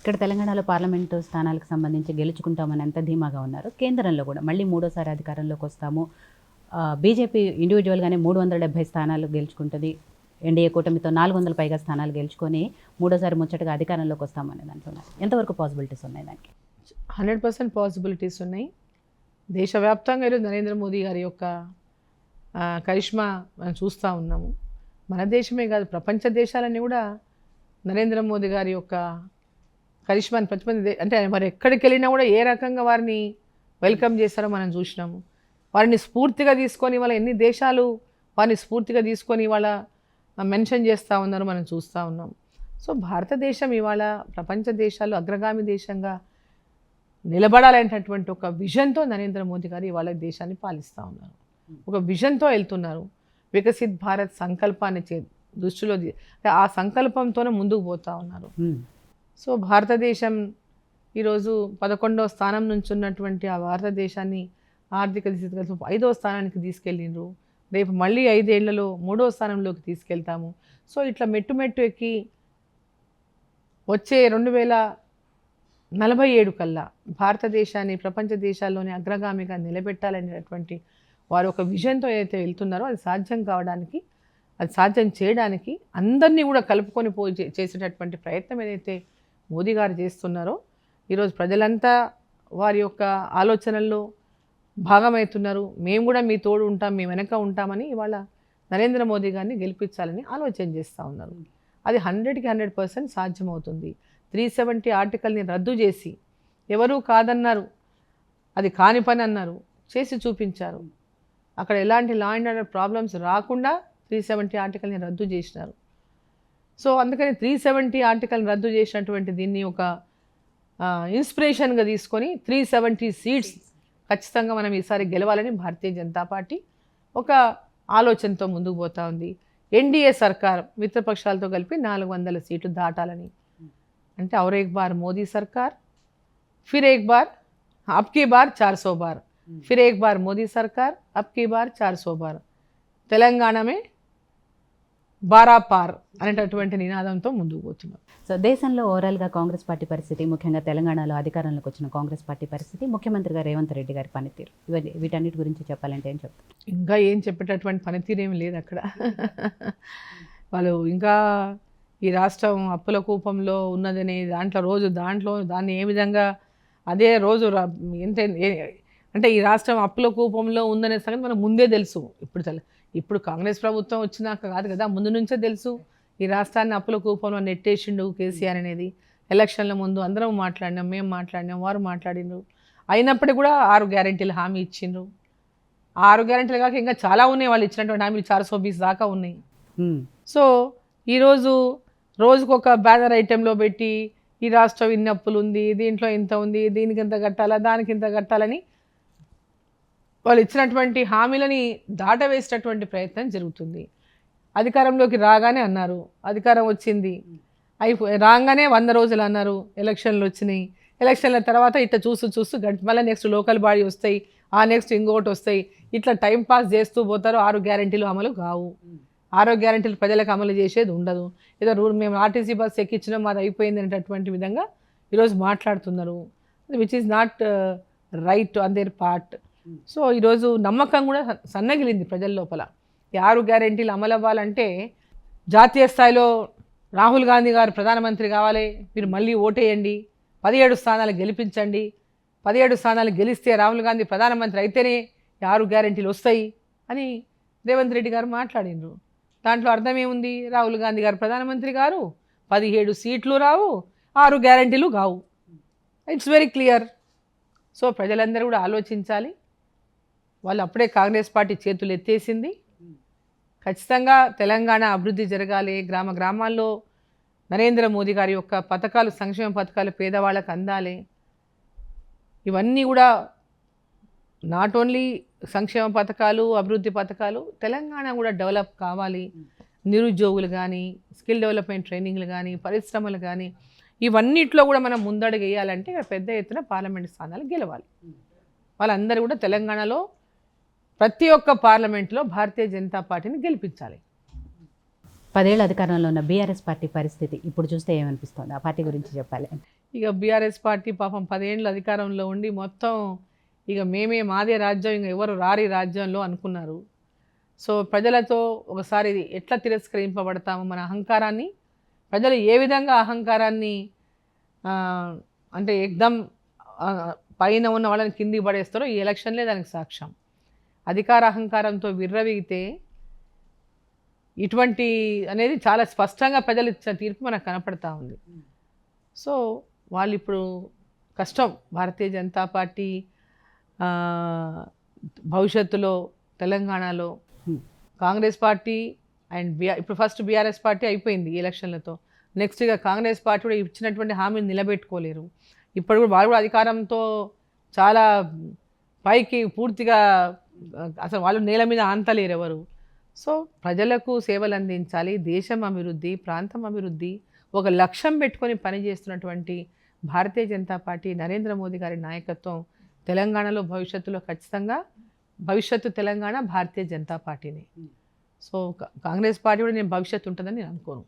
ఇక్కడ తెలంగాణలో పార్లమెంటు స్థానాలకు సంబంధించి గెలుచుకుంటామని ఎంత ధీమాగా ఉన్నారు. కేంద్రంలో కూడా మళ్ళీ మూడోసారి అధికారంలోకి వస్తాము. బీజేపీ ఇండివిజువల్గానే 370 స్థానాలు గెలుచుకుంటుంది. ఎన్డీఏ కూటమితో 400 పైగా స్థానాలు గెలుచుకొని మూడోసారి ముచ్చటగా అధికారంలోకి వస్తామని అంటున్నారు. ఎంతవరకు పాసిబిలిటీస్ ఉన్నాయి దానికి? 100% పాసిబిలిటీస్ ఉన్నాయి. దేశవ్యాప్తంగా ఈరోజు నరేంద్ర మోదీ గారి యొక్క కరిష్మా మనం చూస్తూ ఉన్నాము. మన దేశమే కాదు, ప్రపంచ దేశాలన్నీ కూడా నరేంద్ర మోదీ గారి యొక్క కరిష్మాని అంటే మరి ఎక్కడికి వెళ్ళినా కూడా ఏ రకంగా వారిని వెల్కమ్ చేస్తారో మనం చూసినాము. వారిని స్ఫూర్తిగా తీసుకొని వాళ్ళ ఎన్ని దేశాలు వారిని స్ఫూర్తిగా తీసుకొని వాళ్ళ మెన్షన్ చేస్తూ ఉన్నారు మనం చూస్తూ ఉన్నాం. సో భారతదేశం ఇవాళ ప్రపంచ దేశాలు అగ్రగామి దేశంగా నిలబడాలనేటటువంటి ఒక విజన్తో నరేంద్ర మోదీ గారు ఇవాళ దేశాన్ని పాలిస్తూ ఉన్నారు. ఒక విజన్తో వెళ్తున్నారు. వికసిత్ భారత్ సంకల్పాన్ని దృష్టిలో ఆ సంకల్పంతోనే ముందుకు పోతూ ఉన్నారు. సో భారతదేశం ఈరోజు 11వ స్థానం నుంచి ఉన్నటువంటి ఆ భారతదేశాన్ని ఆర్థిక స్థితిగతులు 5వ స్థానానికి తీసుకెళ్ళిండ్రు. రేపు మళ్ళీ 5 ఏళ్లలో 3వ స్థానంలోకి తీసుకెళ్తాము. సో ఇట్లా మెట్టు ఎక్కి వచ్చే 2047 కల్లా భారతదేశాన్ని ప్రపంచ దేశాల్లోనే అగ్రగామిగా నిలబెట్టాలనేటువంటి వారు ఒక విజన్తో ఏదైతే వెళ్తున్నారో అది సాధ్యం కావడానికి, అది సాధ్యం చేయడానికి అందరినీ కూడా కలుపుకొని చేసేటటువంటి ప్రయత్నం ఏదైతే మోదీ గారు చేస్తున్నారో ఈరోజు ప్రజలంతా వారి యొక్క ఆలోచనల్లో భాగమవుతున్నారు. మేము కూడా మీ తోడు ఉంటాం, మీ వెనక ఉంటామని ఇవాళ నరేంద్ర మోదీ గారిని గెలిపించాలని ఆలోచన చేస్తూ ఉన్నారు. అది 100కి 100% సాధ్యమవుతుంది. 370 ఆర్టికల్ని రద్దు చేసి ఎవరూ కాదన్నారు, అది కాని పని అన్నారు, చేసి చూపించారు. అక్కడ ఎలాంటి లా అండ్ ఆర్డర్ ప్రాబ్లమ్స్ రాకుండా 370 ఆర్టికల్ని రద్దు చేసినారు. సో అందుకని 370 ఆర్టికల్ని రద్దు చేసినటువంటి దీన్ని ఒక ఇన్స్పిరేషన్గా తీసుకొని 370 సీట్స్ ఖచ్చితంగా మనం ఈసారి గెలవాలని భారతీయ జనతా పార్టీ ఒక ఆలోచనతో ముందుకు పోతూ ఉంది. ఎన్డీఏ సర్కార్ మిత్రపక్షాలతో కలిపి 400 సీట్లు దాటాలని. అంటే और एक बार मोदी सरकार, फिर एक बार अब की बार 400 बार, फिर एक बार मोदी सरकार, अब की बार 400 बार, తెలంగాణమే 12 పార్ అనేటటువంటి నినాదంతో ముందుకు పోతున్నాం. సో దేశంలో ఓవరాల్గా కాంగ్రెస్ పార్టీ పరిస్థితి, ముఖ్యంగా తెలంగాణలో అధికారంలోకి వచ్చిన కాంగ్రెస్ పార్టీ పరిస్థితి, ముఖ్యమంత్రిగా రేవంత్ రెడ్డి గారి పనితీరు, వీటన్నిటి గురించి చెప్పాలంటే ఏం చెప్తారు? ఇంకా ఏం చెప్పేటటువంటి పనితీరు ఏమి లేదు అక్కడ. వాళ్ళు ఇంకా ఈ రాష్ట్రం అప్పుల కూపంలో ఉన్నదని దాన్ని ఏ విధంగా అదే రోజు అంటే ఈ రాష్ట్రం అప్పుల కూపంలో ఉందనే సంగతి మనకు ముందే తెలుసు. ఇప్పుడు కాంగ్రెస్ ప్రభుత్వం వచ్చినాక కాదు కదా, ముందు నుంచే తెలుసు ఈ రాష్ట్రాన్ని అప్పుల కూపంలో నెట్టేసిండు కేసీఆర్ అనేది. ఎలక్షన్ల ముందు అందరం మాట్లాడినాం, మేము మాట్లాడినాం, వారు మాట్లాడినారు. అయినప్పటికీ కూడా 6 గ్యారెంటీలు హామీ ఇచ్చిండ్రు. 6 గ్యారెంటీలు కాక ఇంకా చాలా ఉన్నాయి. వాళ్ళు ఇచ్చినటువంటి హామీలు 420 దాకా ఉన్నాయి. సో ఈరోజు రోజుకొక బ్యానర్ ఐటెంలో పెట్టి ఈ రాష్ట్రం ఇన్ని అప్పులు ఉంది, దీంట్లో ఇంత ఉంది, దీనికి ఇంత కట్టాలా, దానికి ఇంత కట్టాలని వాళ్ళు ఇచ్చినటువంటి హామీలని దాటవేసేటటువంటి ప్రయత్నం జరుగుతుంది. అధికారంలోకి రాగానే అన్నారు, అధికారం వచ్చింది, రాగానే 100 రోజులు అన్నారు, ఎలక్షన్లు వచ్చినాయి, ఎలక్షన్ల తర్వాత ఇట్లా చూస్తూ మళ్ళీ నెక్స్ట్ లోకల్ బాడీ వస్తాయి, ఆ నెక్స్ట్ ఇంకోటి వస్తాయి, ఇట్లా టైం పాస్ చేస్తూ పోతారు. 6 గ్యారెంటీలు అమలు కావు. 6 గ్యారెంటీలు ప్రజలకు అమలు చేసేది ఉండదు. ఏదో మేము ఆర్టీసీ బస్ ఎక్కించడం అది అయిపోయింది అనేటటువంటి విధంగా ఈరోజు మాట్లాడుతున్నారు. Which is not right on their part. So ఈరోజు నమ్మకం కూడా సన్నగిలింది ప్రజల లోపల. ఈ 6 గ్యారెంటీలు అమలు అవ్వాలంటే జాతీయ స్థాయిలో రాహుల్ గాంధీ గారు ప్రధానమంత్రి కావాలి, మీరు మళ్ళీ ఓటేయండి, 17 స్థానాలు గెలిపించండి, 17 స్థానాలు గెలిస్తే రాహుల్ గాంధీ ప్రధానమంత్రి అయితేనే ఈ 6 గ్యారెంటీలు వస్తాయి అని రేవంత్ రెడ్డి గారు మాట్లాడినారు. దాంట్లో అర్థం ఏముంది? రాహుల్ గాంధీ గారు ప్రధానమంత్రి గారు, 17 సీట్లు రావు, 6 గ్యారెంటీలు కావు. It's very clear. సో ప్రజలందరూ కూడా ఆలోచించాలి. వాళ్ళు అప్పుడే కాంగ్రెస్ పార్టీ చేతులు ఎత్తేసింది. ఖచ్చితంగా తెలంగాణ అభివృద్ధి జరగాలి, గ్రామాల్లో నరేంద్ర మోదీ గారి యొక్క పథకాలు, సంక్షేమ పథకాలు పేదవాళ్ళకు అందాలి. ఇవన్నీ కూడా నాట్ ఓన్లీ సంక్షేమ పథకాలు, అభివృద్ధి పథకాలు, తెలంగాణ కూడా డెవలప్ కావాలి. నిరుద్యోగులు కానీ, స్కిల్ డెవలప్మెంట్ ట్రైనింగ్లు కానీ, పరిశ్రమలు కానీ, ఇవన్నిట్లో కూడా మనం ముందడుగు వేయాలంటే పెద్ద ఎత్తున పార్లమెంట్ స్థానాలు గెలవాలి. వాళ్ళందరూ కూడా తెలంగాణలో ప్రతి ఒక్క పార్లమెంట్లో భారతీయ జనతా పార్టీని గెలిపించాలి. 10 ఏళ్ళ అధికారంలో ఉన్న బీఆర్ఎస్ పార్టీ పరిస్థితి ఇప్పుడు చూస్తే ఏమనిపిస్తుంది? ఆ పార్టీ గురించి చెప్పాలి. ఇక బీఆర్ఎస్ పార్టీ పాపం 10 ఏళ్ళు అధికారంలో ఉండి మొత్తం ఇక మేమే మాదే రాజ్యం, ఇంక ఎవరు రారి రాజ్యంలో అనుకున్నారు. సో ప్రజలతో ఒకసారి ఇది ఎట్లా తిరస్కరింపబడతాము, మన అహంకారాన్ని ప్రజలు ఏ విధంగా అహంకారాన్ని ఆ, అంటే ఎగ్దమ్ ఆ, పైన ఉన్న వాళ్ళని కిందికి పడేస్తారో ఈ ఎలక్షన్లే దానికి సాక్ష్యం. అధికార అహంకారంతో విర్రవీగితే ఇటువంటి అనేది చాలా స్పష్టంగా ప్రజలు ఇచ్చిన తీర్పు మనకు కనపడతా ఉంది. సో వాళ్ళు ఇప్పుడు కష్టం. భారతీయ జనతా పార్టీ ఆ, భవిష్యత్తులో తెలంగాణలో కాంగ్రెస్ పార్టీ అండ్ ఇప్పుడు ఫస్ట్ బీఆర్ఎస్ పార్టీ అయిపోయింది ఈ ఎలక్షన్లతో. నెక్స్ట్ ఇక కాంగ్రెస్ పార్టీ కూడా ఇచ్చినటువంటి హామీని నిలబెట్టుకోలేరు. ఇప్పుడు కూడా వాళ్ళు కూడా అధికారంతో చాలా పైకి పూర్తిగా అసలు వాళ్ళు నేల మీద ఆంతలేరు ఎవరు. సో ప్రజలకు సేవలు అందించాలి, దేశం అభివృద్ధి, ప్రాంతం అభివృద్ధి ఒక లక్ష్యం పెట్టుకొని పనిచేస్తున్నటువంటి భారతీయ జనతా పార్టీ నరేంద్ర మోదీ గారి నాయకత్వం తెలంగాణలో భవిష్యత్తులో ఖచ్చితంగా భవిష్యత్తు తెలంగాణ భారతీయ జనతా పార్టీని. సో కాంగ్రెస్ పార్టీ కూడా నేను భవిష్యత్తు ఉంటుందని నేను అనుకోను.